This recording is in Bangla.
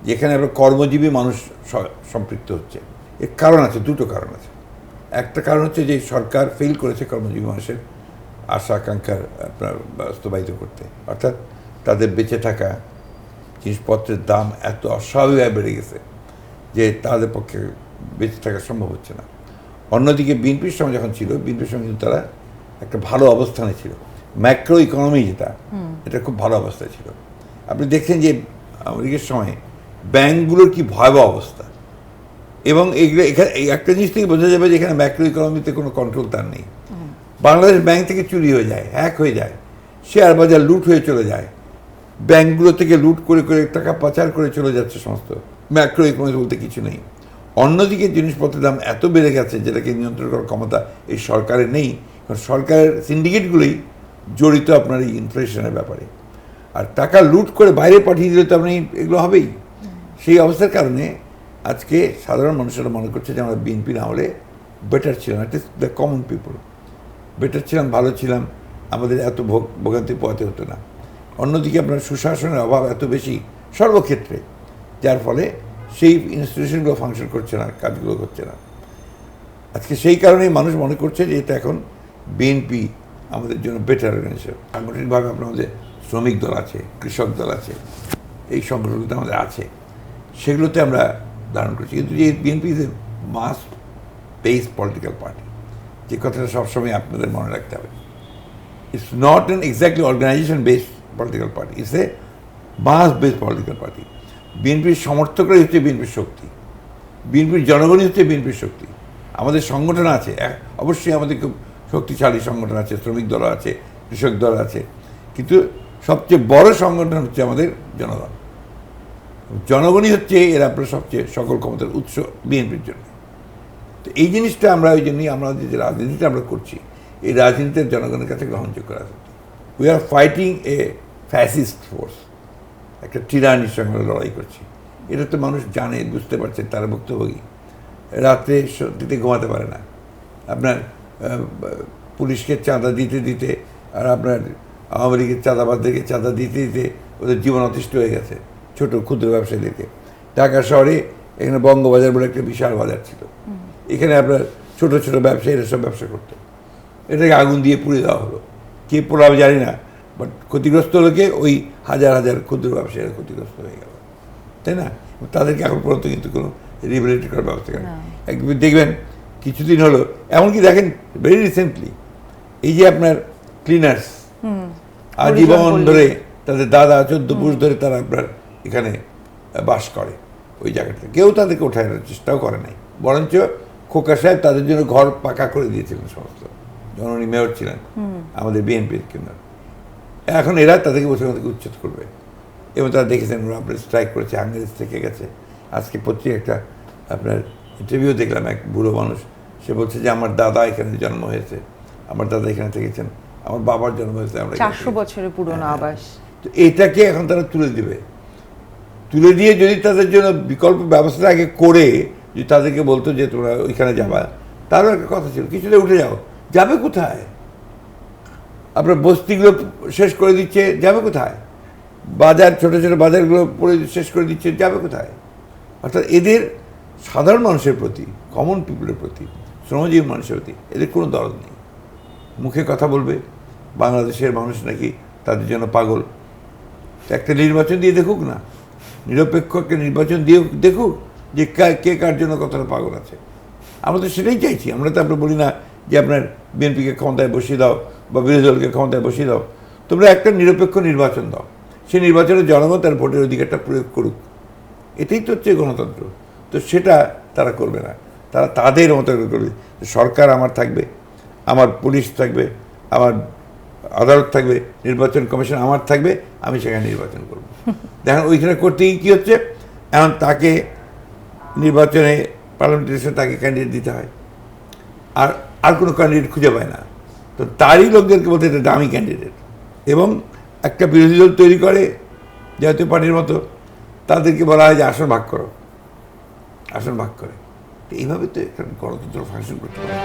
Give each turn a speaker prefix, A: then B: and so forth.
A: যেখানে আপনার কর্মজীবী মানুষ সম্পৃক্ত হচ্ছে। এর কারণ আছে, দুটো কারণ আছে। একটা কারণ হচ্ছে যে সরকার ফেল করেছে কর্মজীবী মানুষের আশা আকাঙ্ক্ষার আপনার বাস্তবায়িত করতে, অর্থাৎ তাদের বেঁচে থাকা, জিনিসপত্রের দাম এত অস্বাভাবিকভাবে বেড়ে গেছে যে তাদের পক্ষে বেঁচে থাকা সম্ভব হচ্ছে না। অন্যদিকে বিএনপির সময় যখন ছিল, বিএনপির সময় কিন্তু তারা একটা ভালো অবস্থানে ছিল, ম্যাক্রো ইকোনমি যেটা, এটা খুব ভালো অবস্থায় ছিল। আপনি দেখছেন যে আমেরিকার সময় ব্যাংকগুলোর কি ভয়াবহ অবস্থা, এবং এগুলো এখানে একটা জিনিস থেকে বোঝা যাবে যে এখানে ম্যাক্রো ইকোনমিতে কোনো কন্ট্রোল তার নেই। বাংলাদেশ ব্যাংক থেকে চুরি হয়ে যায়, হ্যাক হয়ে যায়, শেয়ার বাজার লুট হয়ে চলে যায়, ব্যাংকগুলো থেকে লুট করে করে টাকা পাচার করে চলে যাচ্ছে সমস্ত। ম্যাক্রো ইকোনমি বলতে কিছু নেই। অন্যদিকে জিনিসপত্রের দাম এত বেড়ে গেছে যেটাকে নিয়ন্ত্রণ করার ক্ষমতা এই সরকারের নেই, কারণ সরকারের সিন্ডিকেটগুলোই জড়িত আপনার এই ইনফ্লেশনের ব্যাপারে। আর টাকা লুট করে বাইরে পাঠিয়ে দিলে তো আপনি এগুলো হবেই। সেই অবস্থার কারণে আজকে সাধারণ মানুষেরা মনে করছে যে আমরা বিএনপির আমলে বেটার ছিলাম, it is the common people better ছিলাম, ভালো ছিলাম, আমাদের এত ভোগান্তি পোহাতে হতো না। অন্যদিকে আপনার সুশাসনের অভাব এত বেশি সর্বক্ষেত্রে, যার ফলে সেই ইনস্টিটিউশনগুলো ফাংশন করছে না, কাজগুলো করছে না। আজকে সেই কারণেই মানুষ মনে করছে যে এটা এখন বিএনপি আমাদের জন্য বেটার অর্গানাইজেশন। সাংগঠনিকভাবে আপনার মধ্যে শ্রমিক দল আছে, কৃষক দল আছে, এই সংগঠনগুলোতে আমাদের আছে, সেগুলোতে আমরা ধারণ করছি। কিন্তু যে BNP is a mass based political party, যে কথাটা সবসময় আপনাদের মনে রাখতে হবে। It's not an exactly organisation based political party, it's a mass based political party. বিএনপির সমর্থকরাই হচ্ছে বিএনপির শক্তি, বিএনপির জনগণই হচ্ছে বিএনপির শক্তি। আমাদের সংগঠন আছে, অবশ্যই আমাদের খুব শক্তিশালী সংগঠন আছে, শ্রমিক দল আছে, কৃষক দল আছে, কিন্তু সবচেয়ে বড় সংগঠন হচ্ছে আমাদের জনগণ। জনগণই হচ্ছে এর আপনার সবচেয়ে সকল ক্ষমতার উৎস বিএনপির জন্য। তো এই জিনিসটা আমরা ওই জন্যই আমরা যে রাজনীতিটা আমরা করছি, এই রাজনীতিতে জনগণের কাছে গ্রহণযোগ্য রাজনীতি। We are fighting A fascist force, একটা টিরানির সঙ্গে লড়াই করছি। এটা তো মানুষ জানে, বুঝতে পারছে, তারা ভুক্তভোগী। রাত্রে সত্যিতে ঘুমাতে পারে না, আপনার পুলিশকে চাঁদা দিতে দিতে আর আপনার আওয়ামী লীগের চাঁদাবাদদেরকে চাঁদা দিতে দিতে ওদের জীবন অতিষ্ঠ হয়ে গেছে, ছোট ক্ষুদ্র ব্যবসায়ীদেরকে। ঢাকা শহরে এখানে বঙ্গবাজার বলে একটা বিশাল বাজার ছিল, এখানে আপনার ছোট ছোট ব্যবসায়ীরা সব ব্যবসা করতো, এটাকে আগুন দিয়ে পুড়ে দেওয়া হলো। কে পোড়াবে জানি না, বাট ক্ষতিগ্রস্ত লোকে ওই হাজার হাজার ক্ষুদ্র ব্যবসায়ীরা ক্ষতিগ্রস্ত হয়ে গেল, তাই না? তাদেরকে এখন পর্যন্ত কিন্তু কোনো রিহেবিলিটেট করার ব্যবস্থা করেন। একবার দেখবেন কিছুদিন হলো, এমনকি দেখেন ভেরি রিসেন্টলি এই যে আপনার ক্লিনার্স আজীবন ধরে তাদের দাদা 14 পুরুষ ধরে তারা আপনার এখানে বাস করে, ওই জায়গাটা কেউ তাদেরকে ওঠানোর চেষ্টাও করে নাই, বরঞ্চ খোকা সাহেব তাদের জন্য ঘর পাকা করে দিয়েছিলেন সমস্ত, যখন উনি মেয়র ছিলেন আমাদের বিএনপির কেন্দ্র। এখন এরা তাদেরকে বসে তাদেরকে উচ্ছেদ করবে, এবং তারা দেখেছেন ওরা আপনার স্ট্রাইক করেছে, হাঙ্গারি থেকে গেছে। আজকে পত্রিকা একটা আপনার ইন্টারভিউ দেখলাম, এক বুড়ো মানুষ, সে বলছে যে আমার দাদা এখানে জন্ম হয়েছে, আমার দাদা এখানে থেকেছেন, আমার বাবার জন্ম হয়েছে, আমরা
B: 400 বছরের পুরনো আবাস।
A: তো এটাকে এখন তারা তুলে দিবে, তুলে দিয়ে যদি তাদের জন্য বিকল্প ব্যবস্থা আগে করে যদি তাদেরকে বলতো যে তোমরা ওইখানে যাবা, তারও একটা কথা ছিল, কিছুতে উঠে যাও, যাবে কোথায়? আপনার বস্তিগুলো শেষ করে দিচ্ছে, যাবে কোথায়? বাজার, ছোটো ছোটো বাজারগুলো পড়ে শেষ করে দিচ্ছে, যাবে কোথায়? অর্থাৎ এদের সাধারণ মানুষের প্রতি, কমন পিপলের প্রতি, শ্রমজীবী মানুষের প্রতি এদের কোনো দরদ নেই। মুখে কথা বলবে বাংলাদেশের মানুষ নাকি তাদের জন্য পাগল, একটা নির্বাচন দিয়ে দেখুক না, নিরপেক্ষ একটা নির্বাচন দিয়ে দেখুক যে কে কার জন্য কতটা পাগল আছে। আমরা তো সেটাই চাইছি। আমরা তো আপনার বলি না যে আপনার বিএনপিকে ক্ষমতায় বসিয়ে দাও বা বিরোধী দলকে ক্ষমতায় বসিয়ে দাও, তোমরা একটা নিরপেক্ষ নির্বাচন দাও, সেই নির্বাচনে জনগণ তার ভোটের অধিকারটা প্রয়োগ করুক, এটাই তো হচ্ছে গণতন্ত্র। তো সেটা তারা করবে না, তারা তাদের মতো করবে। সরকার আমার থাকবে, আমার পুলিশ থাকবে, আমার আদালত থাকবে, নির্বাচন কমিশন আমার থাকবে, আমি সেখানে নির্বাচন করব। দেখেন ওইখানে করতে কী হচ্ছে, এখন তাকে নির্বাচনে পার্লামেন্টের তাকে ক্যান্ডিডেট দিতে হয়, আর কোনো ক্যান্ডিডেট খুঁজে পায় না, তো তারই লোকদেরকে বলতে এটা দামি ক্যান্ডিডেট, এবং একটা বিরোধী দল তৈরি করে জাতীয় পার্টির মতো, তাদেরকে বলা হয় যে আসন ভাগ করো, আসন ভাগ করে। এইভাবে তো একটা গণতন্ত্র ফাংশন করতে পারে।